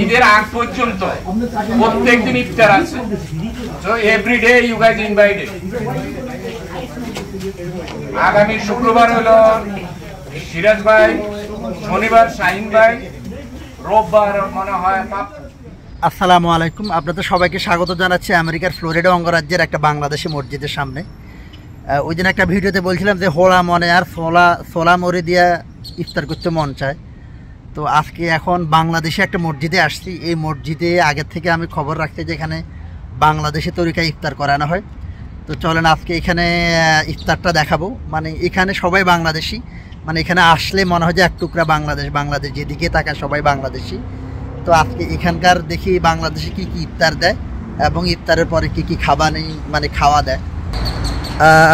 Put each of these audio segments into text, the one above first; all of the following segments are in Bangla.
ঈদের আগ পর্যন্ত প্রত্যেকদিন ইফতার আছে। So everyday you guys invited. আগামী শুক্রবার হলো সিরাজ ভাই, শনিবার শাহিন ভাই, রোববার মনে হয়। আসসালামু আলাইকুম, আপনাদের সবাইকে স্বাগত জানাচ্ছি আমেরিকার ফ্লোরিডা অঙ্গরাজ্যের একটা বাংলাদেশি মসজিদের সামনে। ওই দিন একটা ভিডিওতে বলছিলাম যে হোলা মনে আর সোলা মরে দিয়া ইফতার করতে মন চায়। তো আজকে এখন বাংলাদেশে একটা মসজিদে আসছি। এই মসজিদে আগের থেকে আমি খবর রাখছি যে এখানে বাংলাদেশি তরিকায় ইফতার করানো হয়। তো চলেন আজকে এখানে ইফতারটা দেখাবো। মানে এখানে সবাই বাংলাদেশি, মানে এখানে আসলে মনে হয় যে এক টুকরা বাংলাদেশ যেদিকে তাকায় সবাই বাংলাদেশি। তো আজকে এখানকার দেখি বাংলাদেশে কি কি ইফতার দেয় এবং ইফতারের পরে কি কি খাওয়া দেয়।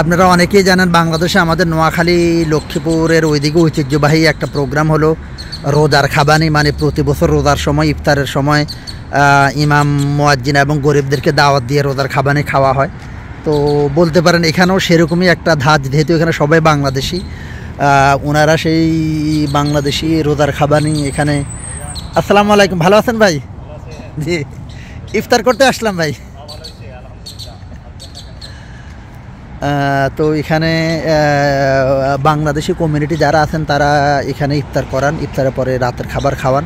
আপনারা অনেকেই জানেন বাংলাদেশে আমাদের নোয়াখালী লক্ষ্মীপুরের ওইদিকে ঐতিহ্যবাহী একটা প্রোগ্রাম হলো রোজার খাবানি। মানে প্রতি বছর রোজার সময় ইফতারের সময় ইমাম মুয়াজ্জিন এবং গরিবদেরকে দাওয়াত দিয়ে রোজার খাবানি খাওয়া হয়। তো বলতে পারেন এখানেও সেরকমই একটা ধাঁচ, যেহেতু এখানে সবাই বাংলাদেশি, ওনারা সেই বাংলাদেশি রোজার খাবানি এখানে। আসসালামু আলাইকুম, ভালো আছেন ভাই? জি, ইফতার করতে আসলাম ভাই। তো এখানে বাংলাদেশি কমিউনিটি যারা আছেন তারা এখানে ইফতার করান, ইফতারের পরে রাতের খাবার খাওয়ান।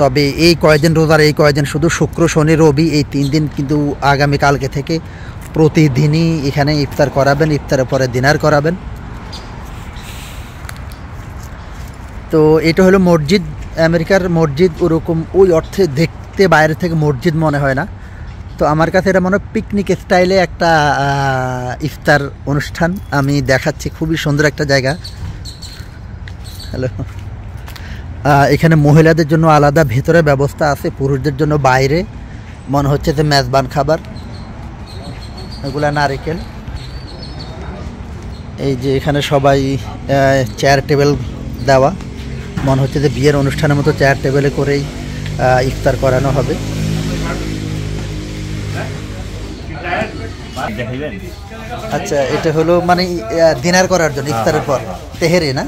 তবে এই কয়েকদিন রোজার শুধু শুক্র শনি রবি এই 3 দিন কিন্তু আগামীকালকে থেকে প্রতিদিনই এখানে ইফতার করাবেন, ইফতারের পরে ডিনার করাবেন। তো এটা হলো মসজিদ। আমেরিকার মসজিদ ওরকম ওই অর্থে দেখতে বাইরে থেকে মসজিদ মনে হয় না। তো আমার কাছে এটা মনে হয় পিকনিক স্টাইলে একটা ইফতার অনুষ্ঠান আমি দেখাচ্ছি। খুবই সুন্দর একটা জায়গা। হ্যালো, এখানে মহিলাদের জন্য আলাদা ভেতরে ব্যবস্থা আছে, পুরুষদের জন্য বাইরে। মনে হচ্ছে যে মেজবান খাবার, এগুলা নারিকেল। এই যে এখানে সবাই চেয়ার টেবিল দেওয়া, মনে হচ্ছে যে বিয়ের অনুষ্ঠানের মতো চেয়ার টেবিলে করেই ইফতার করানো হবে। আচ্ছা, এটা হলো মানে ডিনার করার জন্য ইফতারের পর তেহেরি না?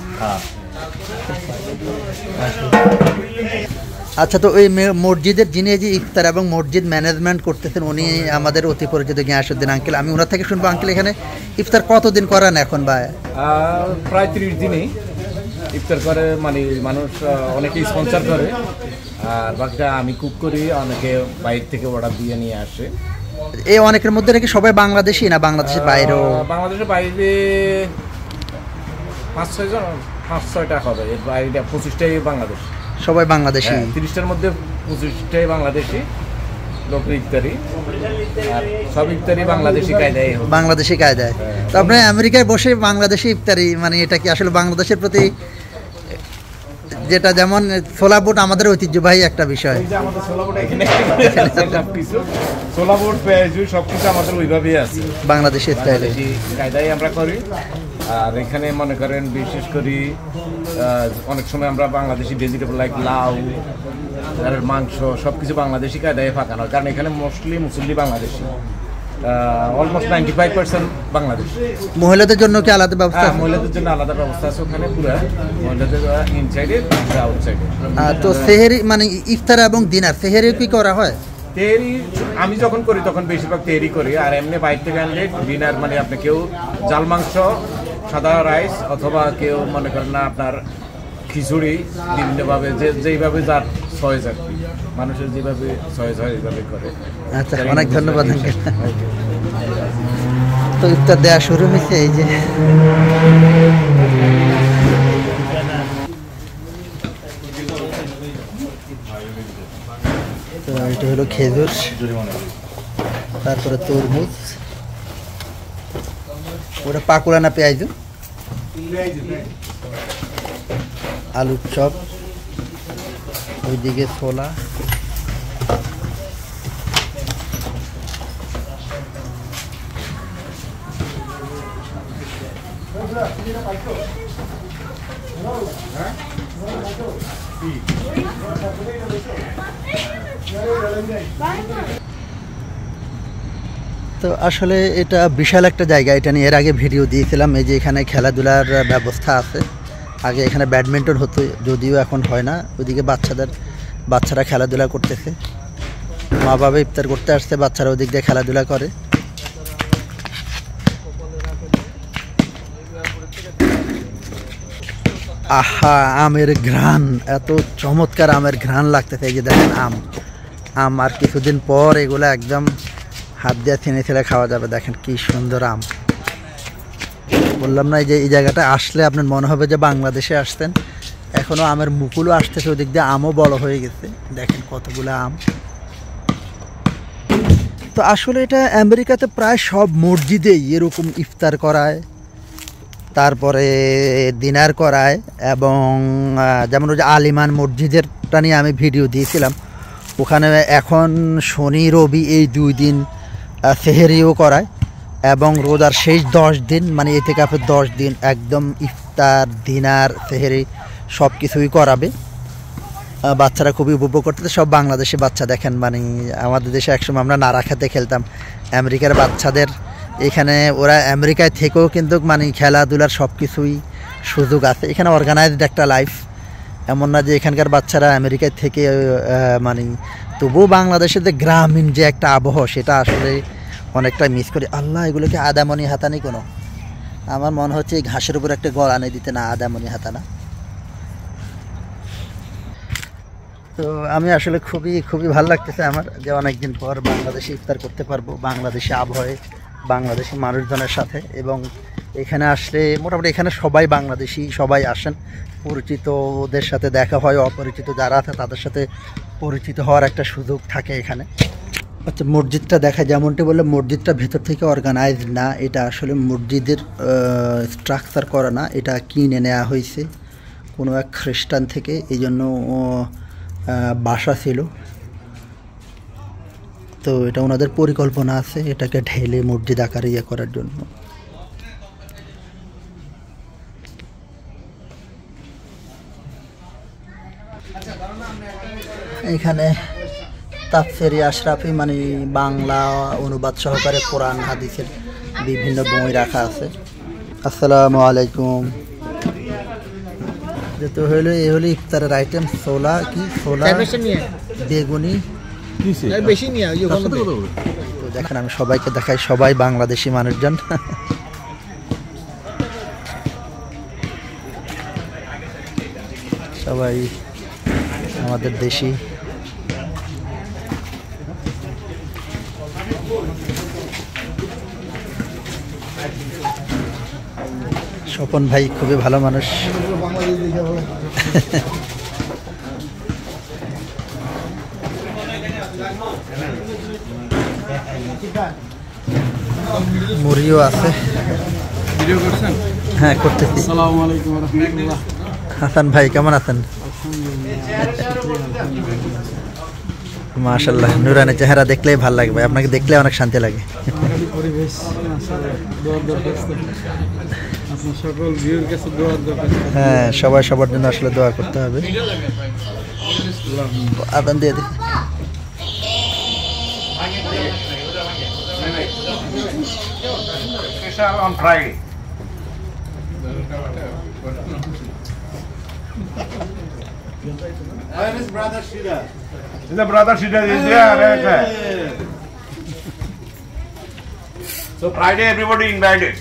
আচ্ছা, তো ওই মসজিদের যিনি যে ইফতার এবং মসজিদ ম্যানেজমেন্ট করতেছেন উনি আমাদের অতি পরিচিত গিয়াসউদ্দিন আঙ্কেল। আমি ওনার থেকে শুনবো, আঙ্কেল এখানে ইফতার কতদিন করান এখন? বা প্রায় 30 দিনই ইফতার করে। মানে মানুষ অনেকে স্পন্সর করে, আর বাকিটা আমি কুক করি, অনেকে বাইরে থেকে অর্ডার দিয়ে নিয়ে আসে। এই অনেকের মধ্যে নাকি সবাই বাংলাদেশি না বাংলাদেশের বাইরেও? বাংলাদেশের বাইরে 5-6টা হবে, এর বাইরে 25টাই বাংলাদেশ। সবাই বাংলাদেশি? 30টার মধ্যে 25টাই বাংলাদেশি লোক ইফতারি, আর সব ইফতারি বাংলাদেশি কায়দায়। তো আপনি আমেরিকায় বসে বাংলাদেশি ইফতারি, মানে এটা কি আসলে বাংলাদেশের প্রতি যেটা যেমন ছোলা বুট আমাদের ঐতিহ্যবাহী একটা বিষয়। ছোলা বুট সবকিছু আমাদের ওইভাবেই আছে, বাংলাদেশি কায়দায় আমরা করি। আর এখানে মনে করেন বিশেষ করি অনেক সময় আমরা বাংলাদেশি ভেজিটেবল লাইক লাউ, মাংস সবকিছু বাংলাদেশি কায়দায় পাকানো, কারণ এখানে মোস্টলি মুসল্লি বাংলাদেশি, অলমোস্ট 95% বাংলাদেশ। মহিলাদের জন্য কি আলাদা ব্যবস্থা? মহিলাদের জন্য আলাদা ব্যবস্থা আছে ওখানে, পুরো মহিলাদের ইনসাইডে আউটসাইডে। তো সেহেরি মানে ইফতার এবং ডিনার সেহেরি কি করা হয়? তেহরি আমি যখন করি তখন বেশিরভাগ তেহরি করি, আর এমনি বাইরে থেকে আনলে ডিনার মানে আপনি কেউ জাল মাংস, সাদা রাইস, অথবা কেউ মনে করেন না আপনার খিচুড়ি, বিভিন্নভাবে যেইভাবে যার চয়েস আর কি, মানুষের যেভাবে চয়েস হয় এইভাবে করে। আচ্ছা, অনেক ধন্যবাদ। তো ইফতার দেওয়া শুরু হয়েছে। এই যে তো এটা হলো খেজুর, তারপরে তরমুজ, ওটা পাকুড়া না পেঁয়াজ, আলুর চপ, ওইদিকে ছোলা, তো আসলে এটা বিশাল একটা জায়গা। এটা নিয়ে এর আগে ভিডিও দিয়েছিলাম। এই যে এখানে খেলাধুলার ব্যবস্থা আছে। আগে এখানে ব্যাডমিন্টন হতো, যদিও এখন হয় না। ওইদিকে বাচ্চাদের বাচ্চারা খেলাধুলা করতেছে, মা বাবা ইফতার করতে আসছে, বাচ্চারা ওদিক দিয়ে খেলাধুলা করে। আহা, আমের ঘ্রাণ, এত চমৎকার আমের ঘ্রাণ লাগতেছে। এই যে দেখেন আম আর কিছুদিন পর এগুলো একদম হাত দিয়ে ছিনে ছিনে খাওয়া যাবে। দেখেন কি সুন্দর আম। বললাম না এই যে এই জায়গাটা আসলে আপনার মনে হবে যে বাংলাদেশে আসতেন। এখনও আমের মুকুলও আসতেছে, ওদিক দিয়ে আমও বড় হয়ে গেছে। দেখেন কতগুলো আম। তো আসলে এটা আমেরিকাতে প্রায় সব মসজিদেই এরকম ইফতার করায়, তারপরে ডিনার করায়। এবং যেমন ওই যে আলিমান মসজিদেরটা নিয়ে আমি ভিডিও দিয়েছিলাম, ওখানে এখন শনি রবি এই 2 দিন সেহেরিও করায়, এবং রোজার শেষ 10 দিন মানে ইতিকাফের 10 দিন একদম ইফতার ডিনার সেহেরি সব কিছুই করাবে। বাচ্চারা খুবই উপভোগ করতেছে, সব বাংলাদেশি বাচ্চা। দেখেন মানে আমাদের দেশে একসময় আমরা নাড়া খেতে খেলতাম, আমেরিকার বাচ্চাদের এখানে ওরা আমেরিকায় থেকেও কিন্তু মানে খেলাধুলার সব কিছুই সুযোগ আছে। এখানে অর্গানাইজড একটা লাইফ, এমন না যে এখানকার বাচ্চারা আমেরিকায় থেকে মানে, তবুও বাংলাদেশের যে গ্রামীণ যে একটা আবহাওয়া সেটা আসলে অনেকটা মিস করি। আল্লাহ, এগুলো কি আদামনি হাতানি কোনো? আমার মনে হচ্ছে এই ঘাসের উপর একটা গড়ানি দিতে, না আদামনি হাতানা। তো আমি আসলে খুবই ভালো লাগতেছে আমার যে অনেকদিন পর বাংলাদেশে ইফতার করতে পারবো, বাংলাদেশি আবহাওয়ায় বাংলাদেশি মানুষজনের সাথে। এবং এখানে আসলে মোটামুটি এখানে সবাই বাংলাদেশি, সবাই আসেন, পরিচিতদের সাথে দেখা হয়, অপরিচিত যারা আছে তাদের সাথে পরিচিত হওয়ার একটা সুযোগ থাকে এখানে। আচ্ছা, মসজিদটা দেখা, যেমনটি বললে মসজিদটা ভেতর থেকে অর্গানাইজ না, এটা আসলে মসজিদের স্ট্রাকচার করা না, এটা কিনে নেওয়া হয়েছে কোনো এক খ্রিস্টান থেকে, এই জন্য বাসা ছিল। তো এটা ওনাদের পরিকল্পনা আছে এটাকে ঢেলে মসজিদ আকারে ইয়ে করার জন্য। এখানে তাফসিরে আশরাফি মানে বাংলা অনুবাদ সহকারে কোরআন হাদিসের বিভিন্ন বই রাখা আছে। আসসালামু আলাইকুম। যেহেতু হলো এই হলো ইফতারের আইটেম, ছোলা কি ছোলা বেগুনি বেশি নিয়ে। তো দেখেন আমি সবাইকে দেখাই, সবাই বাংলাদেশি মানুষজন। সবাই আমাদের দেশি। স্বপন ভাই খুবই ভালো মানুষ। মুড়িও আছে। ভিডিও করছেন? হ্যাঁ, করতেছি। আসসালামু আলাইকুম ওয়া রাহমাতুল্লাহ। হাসান ভাই কেমন আছেন? মাশাআল্লাহ, নুরানি চেহারা দেখলেই ভালো লাগবে, আপনাকে দেখলে অনেক শান্তি লাগে। পরিবেশ দোয়ার দরকার, আপনার সকল ভিউর কাছে দোয়ার দরকার। হ্যাঁ, সবাই সবার জন্য আসলে দোয়া করতে হবে। আদান দিয়ে দিই। On Friday. Where is brother Shida? The brother Shida is there. So Friday everybody invited.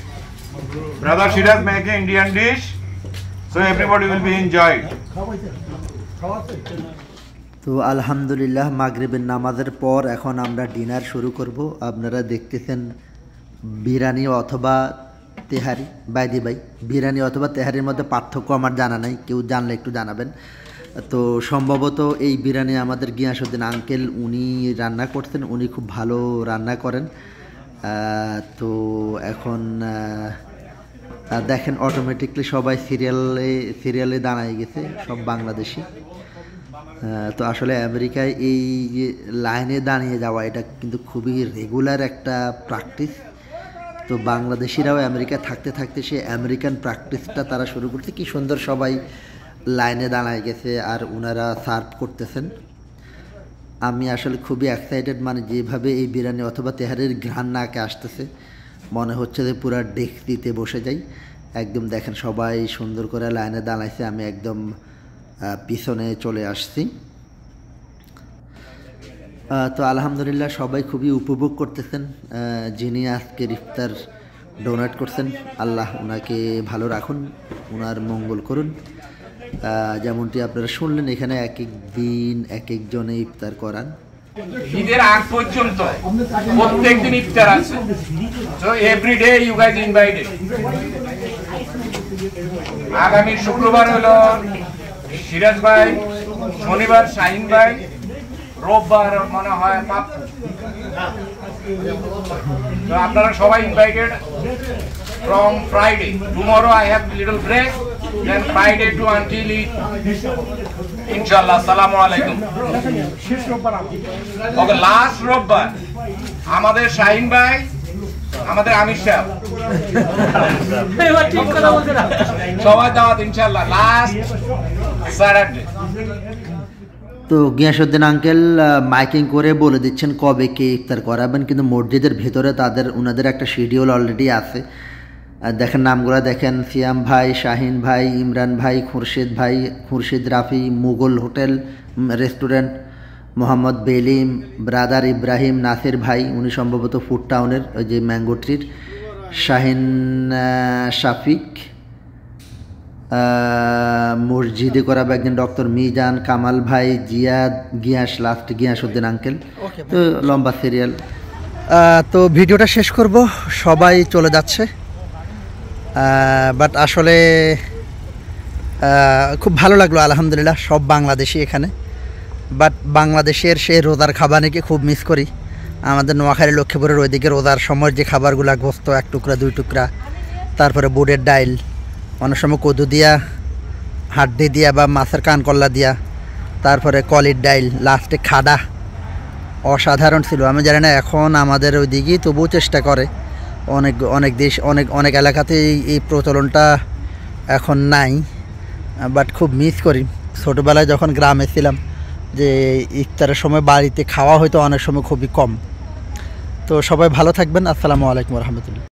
Brother Shida is making Indian dish, so everybody will be enjoyed. তো আলহামদুলিল্লাহ, মাগরিবের নামাজের পর এখন আমরা ডিনার শুরু করব। আপনারা দেখতেছেন বিরিয়ানি অথবা তেহারি। বাই দি বাই, বিরিয়ানি অথবা তেহারির মধ্যে পার্থক্য আমার জানা নাই, কেউ জানলে একটু জানাবেন। তো সম্ভবত এই বিরিয়ানি আমাদের গিয়াসউদ্দিন আঙ্কেল উনি রান্না করতেন, উনি খুব ভালো রান্না করেন। তো এখন দেখেন অটোমেটিকলি সবাই সিরিয়ালে দাঁড়ায় গেছে, সব বাংলাদেশি। তো আসলে আমেরিকায় এই লাইনে দাঁড়িয়ে যাওয়া এটা কিন্তু খুবই রেগুলার একটা প্র্যাকটিস। তো বাংলাদেশিরাও আমেরিকা থাকতে থাকতে সে আমেরিকান প্র্যাকটিসটা তারা শুরু করছে। কি সুন্দর সবাই লাইনে দাঁড়ায় গেছে আর ওনারা সার্ভ করতেছেন। আমি আসলে খুবই এক্সাইটেড, মানে যেভাবে এই বিরিয়ানি অথবা তেহারির ঘ্রাণ নাকে আসতেছে মনে হচ্ছে যে পুরো ডেকচিতে বসে যাই। একদম দেখেন সবাই সুন্দর করে লাইনে দাঁড়াইছে, আমি একদম পিছনে চলে আসছি। তো আলহামদুলিল্লাহ সবাই খুবই উপভোগ করতেছেন। যিনি আজকের ইফতার ডোনেট করছেন, আল্লাহ ওনাকে ভালো রাখুন, ওনার মঙ্গল করুন। যেমনটি আপনারা শুনলেন, এখানে এক এক দিন এক একজনে ইফতার করান। ঈদের আগ পর্যন্ত প্রত্যেকদিন ইফতার আছে। So everyday you guys invited. আগামী শুক্রবার হলো সিরাজ ভাই, শনিবার শাহিন ভাই, রোববার মনে হয় পাপ্পু। তো আপনারা সবাই invited from Friday. Tomorrow I have little break, then Friday to until Eid ইনশাআল্লাহ। আসসালামু আলাইকুম। ওকে, লাস্ট রোববার আমাদের শাহিন ভাই, আমাদের আমির সাহেব, সবাই দাওয়াত ইনশাআল্লাহ লাস্ট স্যাটারডে। তো গিয়াসউদ্দিন আঙ্কেল মাইকিং করে বলে দিচ্ছেন কবে কে ইফতার করাবেন, কিন্তু মসজিদের ভেতরে ওনাদের একটা শিডিউল অলরেডি আছে। দেখেন নামগুলো দেখেন, সিয়াম ভাই, শাহিন ভাই, ইমরান ভাই, Khurshid Rafi, Mughal hotel restaurant, Mohammad Belim, brother Ibrahim, Nasir ভাই, উনি সম্ভবত ফুড টাউনের ওই যে ম্যাঙ্গো ট্রির, শাহিন শাফিক, মসজিদে করাবে একজন ডক্টর মিজান, কামাল ভাই, জিয়াদ, গিয়াসউদ্দিন আঙ্কেল। তো লম্বা সিরিয়াল। তো ভিডিওটা শেষ করব, সবাই চলে যাচ্ছে, বাট আসলে খুব ভালো লাগলো আলহামদুলিল্লাহ। সব বাংলাদেশি এখানে, বাট বাংলাদেশের সেই রোজার খাবারকে খুব মিস করি। আমাদের নোয়াখালী লক্ষ্মীপুরের ওইদিকে রোজার সময় যে খাবারগুলো, গোস্ত 1 টুকরা 2 টুকরা, তারপরে বুটের ডাইল, অনেক সময় কদু দিয়া, হাড্ডি দিয়া বা মাছের কানকল্লা দিয়া, তারপরে কলির ডাইল, লাস্টে খাডা, অসাধারণ ছিল। আমি জানি না এখন আমাদের ওই দিকেই তবুও চেষ্টা করে, অনেক এলাকাতে এই প্রচলনটা এখন নাই, বাট খুব মিস করি। ছোটোবেলায় যখন গ্রামে ছিলাম, যে ইফতারের সময় বাড়িতে খাওয়া হয়তো অনেক সময় খুবই কম। তো সবাই ভালো থাকবেন। আসসালামু আলাইকুম রহমতুল্লাহ।